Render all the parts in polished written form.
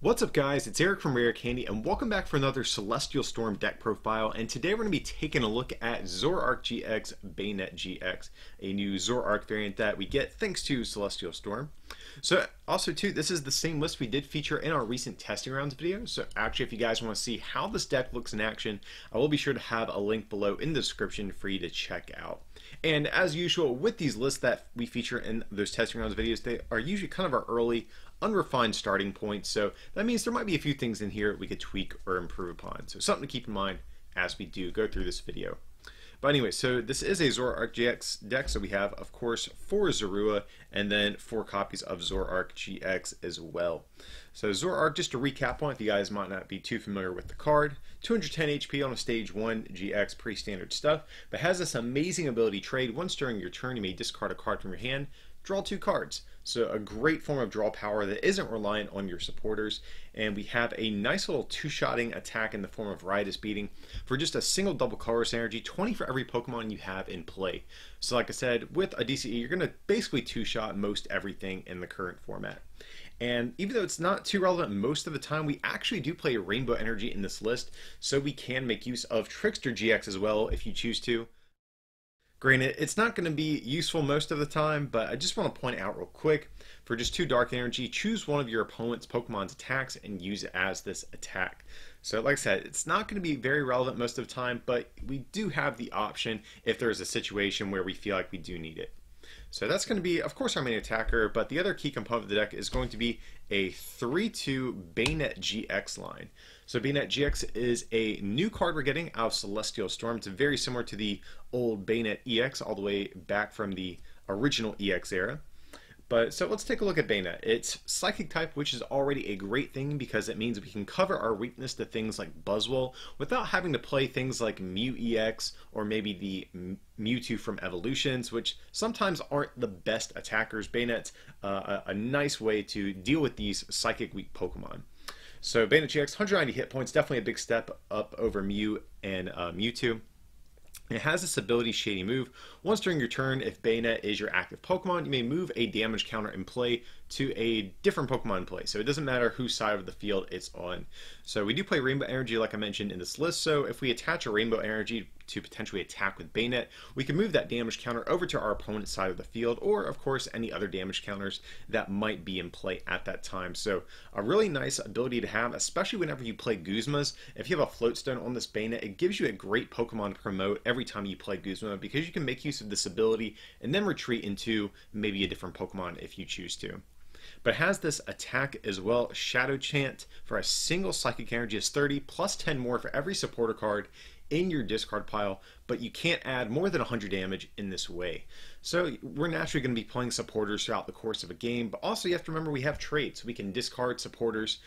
What's up guys, it's Eric from Rare Candy and welcome back for another Celestial Storm deck profile, and today we're going to be taking a look at Zoroark GX Banette GX, a new Zoroark variant that we get thanks to Celestial Storm. So also too, this is the same list we did feature in our recent testing rounds video, so actually if you guys want to see how this deck looks in action, I will be sure to have a link below in the description for you to check out. And as usual with these lists that we feature in those testing rounds videos, they are usually kind of our early unrefined starting point, so that means there might be a few things in here we could tweak or improve upon, so something to keep in mind as we do go through this video. But anyway, so this is a Zoroark GX deck, so we have of course 4 Zorua and then 4 copies of Zoroark GX as well. So Zoroark, just to recap on if you guys might not be too familiar with the card, 210 HP on a stage 1 GX, pretty standard stuff, but has this amazing ability trade. Once during your turn you may discard a card from your hand, draw 2 cards. So a great form of draw power that isn't reliant on your supporters. And we have a nice little 2-shotting attack in the form of Riotous Beating for just a single double colorless energy, 20 for every Pokemon you have in play. So like I said, with a DCE, you're going to basically 2-shot most everything in the current format. And even though it's not too relevant most of the time, we actually do play a Rainbow Energy in this list, so we can make use of Trickster GX as well if you choose to. Granted, it's not going to be useful most of the time, but I just want to point out real quick, for just 2 Dark Energy, choose one of your opponent's Pokemon's attacks and use it as this attack. So like I said, it's not going to be very relevant most of the time, but we do have the option if there's a situation where we feel like we do need it. So that's going to be, of course, our main attacker, but the other key component of the deck is going to be a 3-2 Banette GX line. So Banette GX is a new card we're getting out of Celestial Storm. It's very similar to the old Banette EX all the way back from the original EX era. But so let's take a look at Banette. It's Psychic type, which is already a great thing because it means we can cover our weakness to things like Buzzwole without having to play things like Mew EX or maybe the Mewtwo from Evolutions, which sometimes aren't the best attackers. Banette's a nice way to deal with these Psychic weak Pokemon. So Banette GX, 190 hit points, definitely a big step up over Mew and Mewtwo. It has this ability Shady Move. Once during your turn, if Banette is your active Pokemon, you may move a damage counter in play to a different Pokemon in play. So it doesn't matter whose side of the field it's on. So we do play Rainbow Energy like I mentioned in this list. So if we attach a Rainbow Energy to potentially attack with Banette, we can move that damage counter over to our opponent's side of the field, or of course any other damage counters that might be in play at that time. So a really nice ability to have, especially whenever you play Guzmas. If you have a Floatstone on this Banette, it gives you a great Pokemon to promote every time you play Guzma because you can make use of this ability and then retreat into maybe a different Pokemon if you choose to. But it has this attack as well, Shadow Chant, for a single Psychic Energy is 30 plus 10 more for every supporter card in your discard pile, but you can't add more than 100 damage in this way. So we're naturally going to be playing supporters throughout the course of a game, but also you have to remember we have trades, so we can discard supporters,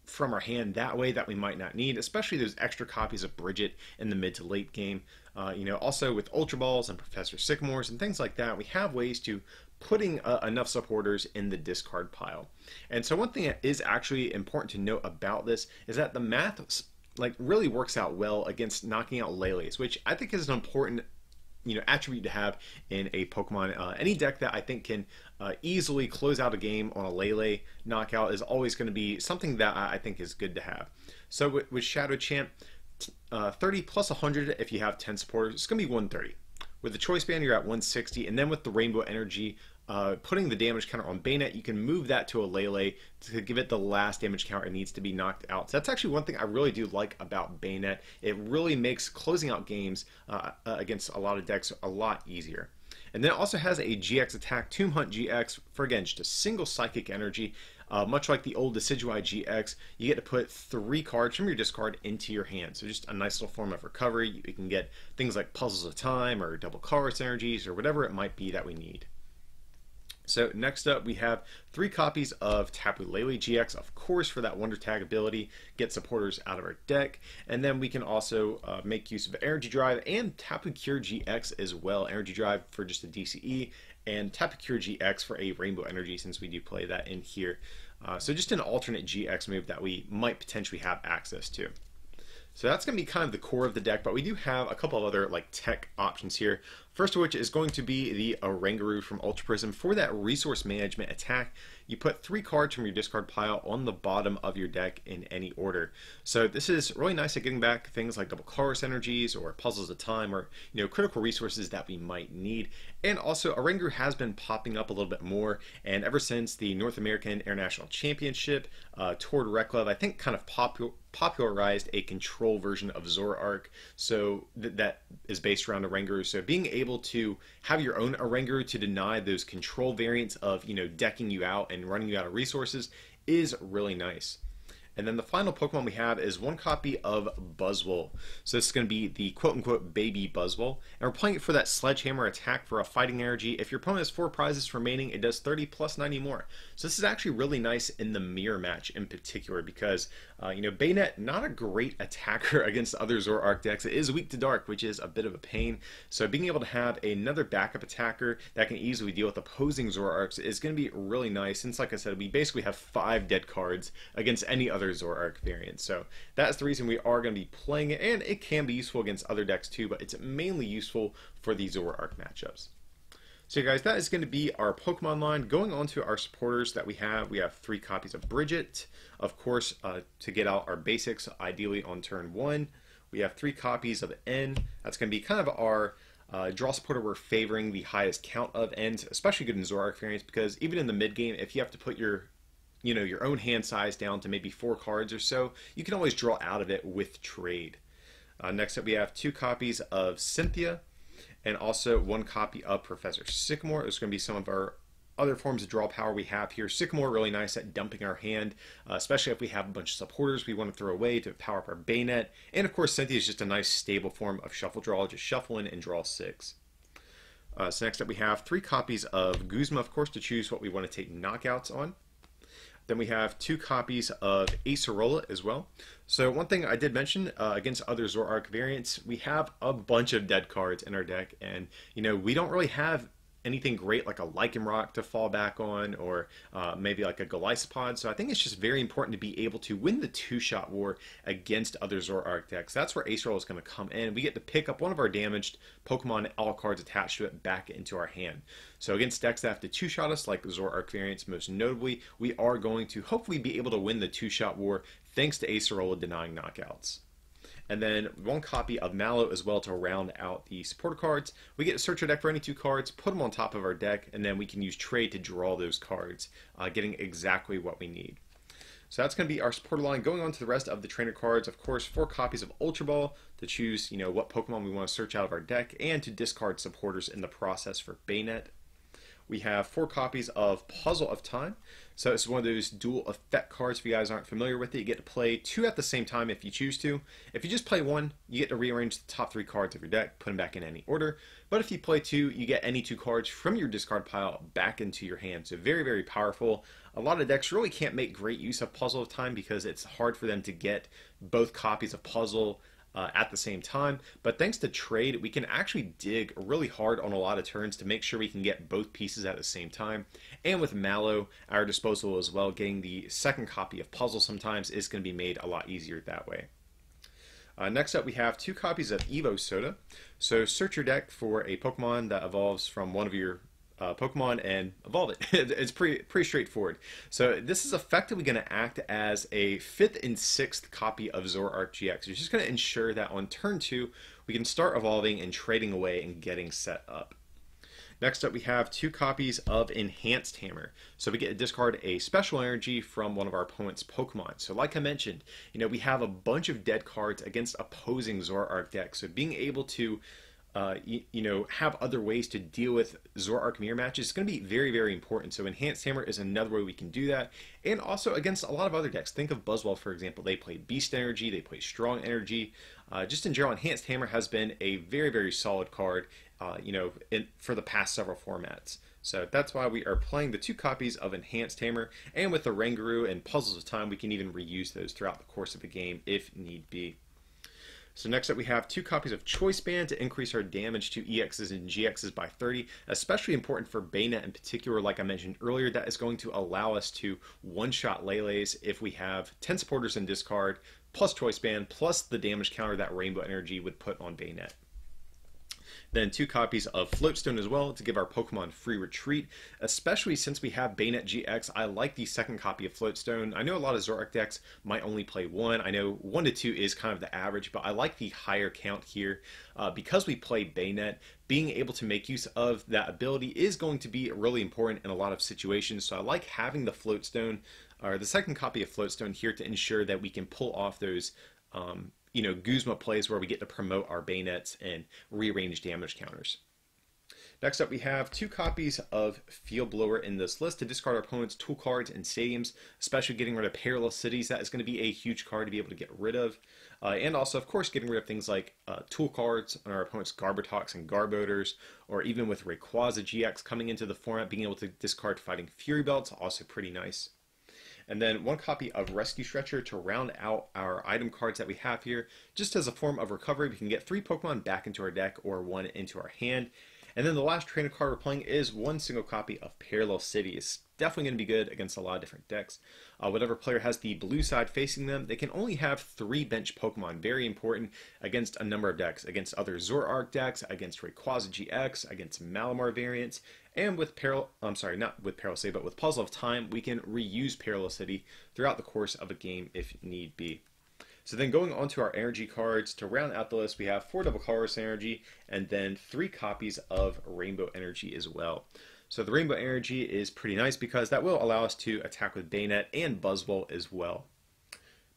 from our hand that way that we might not need, especially those extra copies of Bridget in the mid to late game. Also with Ultra Balls and Professor Sycamores and things like that, we have ways to putting enough supporters in the discard pile. And so one thing that is actually important to note about this is that the math really works out well against knocking out Lele's, which I think is an important attribute to have in a Pokemon. Any deck that I think can easily close out a game on a Lele knockout is always going to be something that I think is good to have. So with Shadow Chant, 30 plus 100 if you have 10 supporters, it's going to be 130. With the Choice Band, you're at 160, and then with the Rainbow Energy, putting the damage counter on Banette, you can move that to a Lele to give it the last damage counter it needs to be knocked out. So that's actually one thing I really do like about Banette. It really makes closing out games against a lot of decks a lot easier. And then it also has a GX attack, Tomb Hunt GX, for again, just a single Psychic Energy. Much like the old Decidueye GX, you get to put 3 cards from your discard into your hand. So just a nice little form of recovery. You can get things like Puzzles of Time or Double Colorless Energies or whatever it might be that we need. So next up we have 3 copies of Tapu Lele GX, of course for that Wonder Tag ability, get supporters out of our deck, and then we can also make use of Energy Drive and Tapu Cure GX as well. Energy Drive for just a DCE and Tapu Cure GX for a Rainbow Energy since we do play that in here. So just an alternate GX move that we might potentially have access to. So that's going to be kind of the core of the deck, but we do have a couple of other tech options here. First of which is going to be the Oranguru from Ultra Prism. For that resource management attack, you put 3 cards from your discard pile on the bottom of your deck in any order. So this is really nice at getting back things like double colorless energies or puzzles of time, or critical resources that we might need. And also Oranguru has been popping up a little bit more, and ever since the North American International Championship, Toward Reklev, I think kind of popularized a control version of Zoroark, so that is based around Oranguru. So being able to have your own Oranguru to deny those control variants of decking you out and running you out of resources is really nice. And then the final Pokemon we have is 1 copy of Buzzwole. So this is going to be the quote-unquote baby Buzzwole. And we're playing it for that Sledgehammer attack for a fighting energy. If your opponent has 4 prizes remaining, it does 30 plus 90 more. So this is actually really nice in the mirror match in particular because, Banette, not a great attacker against other Zoroark decks. It is weak to dark, which is a bit of a pain. So being able to have another backup attacker that can easily deal with opposing Zoroarks is going to be really nice. Since, like I said, we basically have 5 dead cards against any other Zoroark variant. So that's the reason we are going to be playing it, and it can be useful against other decks too, but it's mainly useful for the Zoroark matchups. So guys, that is going to be our Pokemon line. Going on to our supporters that we have 3 copies of Bridget, of course, to get out our basics, ideally on turn 1. We have 3 copies of N. That's going to be kind of our draw supporter we're favoring the highest count of N's, especially good in Zoroark variants, because even in the mid game, if you have to put your own hand size down to maybe 4 cards or so, you can always draw out of it with trade. Next up, we have 2 copies of Cynthia, and also 1 copy of Professor Sycamore. There's going to be some of our other forms of draw power we have here. Sycamore, really nice at dumping our hand, especially if we have a bunch of supporters we want to throw away to power up our Banette. And of course, Cynthia is just a nice stable form of shuffle draw. Just shuffle in and draw 6. So next up, we have 3 copies of Guzma, of course, to choose what we want to take knockouts on. Then we have 2 copies of Acerola as well. So one thing I did mention against other Zoroark variants, we have a bunch of dead cards in our deck, and we don't really have anything great like a Lycanroc to fall back on, or maybe like a Golisopod. So I think it's just very important to be able to win the 2-shot war against other Zoroark decks. That's where Acerola is going to come in. We get to pick up one of our damaged Pokemon, all cards attached to it, back into our hand. So against decks that have to 2-shot us, like the Zoroark variants most notably, we are going to hopefully be able to win the 2-shot war thanks to Acerola denying knockouts. And then 1 copy of Mallow as well to round out the supporter cards. We get to search our deck for any 2 cards, put them on top of our deck, and then we can use trade to draw those cards, getting exactly what we need. So that's going to be our supporter line. Going on to the rest of the trainer cards, of course, 4 copies of Ultra Ball to choose, what Pokemon we want to search out of our deck, and to discard supporters in the process for Banette. We have 4 copies of Puzzle of Time. So it's one of those dual effect cards. If you guys aren't familiar with it, you get to play 2 at the same time if you choose to. If you just play 1, you get to rearrange the top 3 cards of your deck, put them back in any order. But if you play 2, you get any 2 cards from your discard pile back into your hand. So very, very powerful. A lot of decks really can't make great use of Puzzle of Time because it's hard for them to get both copies of Puzzle at the same time, but thanks to trade, we can actually dig really hard on a lot of turns to make sure we can get both pieces at the same time. And with Mallow at our disposal as well, getting the 2nd copy of Puzzle sometimes is going to be made a lot easier that way. Next up, we have 2 copies of Evo Soda. So search your deck for a Pokemon that evolves from one of your Pokemon and evolve it. It's pretty straightforward. So this is effectively going to act as a 5th and 6th copy of Zoroark GX. It's just going to ensure that on turn 2 we can start evolving and trading away and getting set up. Next up, we have 2 copies of Enhanced Hammer. So we get to discard a special energy from one of our opponent's Pokemon. So like I mentioned, we have a bunch of dead cards against opposing Zoroark decks. So being able to have other ways to deal with Zoroark mirror matches is going to be very, very important. So Enhanced Hammer is another way we can do that. And also against a lot of other decks. Think of Buzzwole, for example. They play Beast Energy, they play Strong Energy. Just in general, Enhanced Hammer has been a very, very solid card, for the past several formats. So that's why we are playing the 2 copies of Enhanced Hammer. And with the Oranguru and Puzzles of Time, we can even reuse those throughout the course of the game if need be. So next up, we have 2 copies of Choice Band to increase our damage to EXs and GXs by 30, especially important for Banette in particular. Like I mentioned earlier, that is going to allow us to one-shot Lele's if we have 10 supporters in discard, plus Choice Band, plus the damage counter that Rainbow Energy would put on Banette. Then 2 copies of Floatstone as well to give our Pokemon free retreat, especially since we have Banette GX. I like the second copy of Floatstone. I know a lot of Zoroark decks might only play 1. I know 1 to 2 is kind of the average, but I like the higher count here. Because we play Banette, being able to make use of that ability is going to be really important in a lot of situations. So I like having the Floatstone, or the second copy of Floatstone here, to ensure that we can pull off those Guzma plays where we get to promote our Banettes and rearrange damage counters. Next up, we have 2 copies of Field Blower in this list to discard our opponent's tool cards in stadiums, especially getting rid of Perilous Cities. That is going to be a huge card to be able to get rid of. And also, of course, getting rid of things like tool cards on our opponent's Garbotox and Garbodors, or even with Rayquaza GX coming into the format, being able to discard Fighting Fury Belts, also pretty nice. And then 1 copy of Rescue Stretcher to round out our item cards that we have here. Just as a form of recovery, we can get 3 Pokemon back into our deck or 1 into our hand. And then the last trainer card we're playing is 1 single copy of Parallel City. It's definitely going to be good against a lot of different decks. Whatever player has the blue side facing them, they can only have 3 bench Pokemon. Very important against a number of decks. Against other Zoroark decks, against Rayquaza GX, against Malamar variants, and with not with Parallel City, but with Puzzle of Time, we can reuse Parallel City throughout the course of a game if need be. So then going on to our energy cards, to round out the list, we have 4 double colorless energy and then 3 copies of rainbow energy as well. So the rainbow energy is pretty nice because that will allow us to attack with Banette and Buzzwole as well.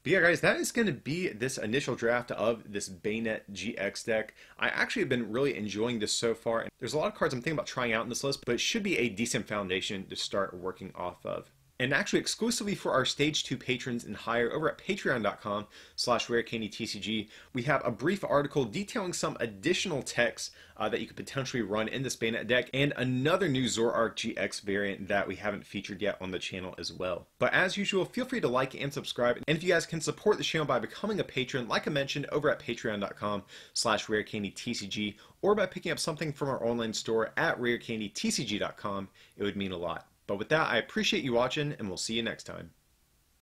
But yeah, guys, that is going to be this initial draft of this Banette GX deck. I actually have been really enjoying this so far. There's a lot of cards I'm thinking about trying out in this list, but it should be a decent foundation to start working off of. And actually exclusively for our Stage 2 patrons and higher over at patreon.com/rarecandytcg, we have a brief article detailing some additional techs that you could potentially run in this Banette deck, and another new Zoroark GX variant that we haven't featured yet on the channel as well. But as usual, feel free to like and subscribe, and if you guys can support the channel by becoming a patron, like I mentioned, over at patreon.com/rarecandytcg, or by picking up something from our online store at rarecandytcg.com, it would mean a lot. But with that, I appreciate you watching, and we'll see you next time.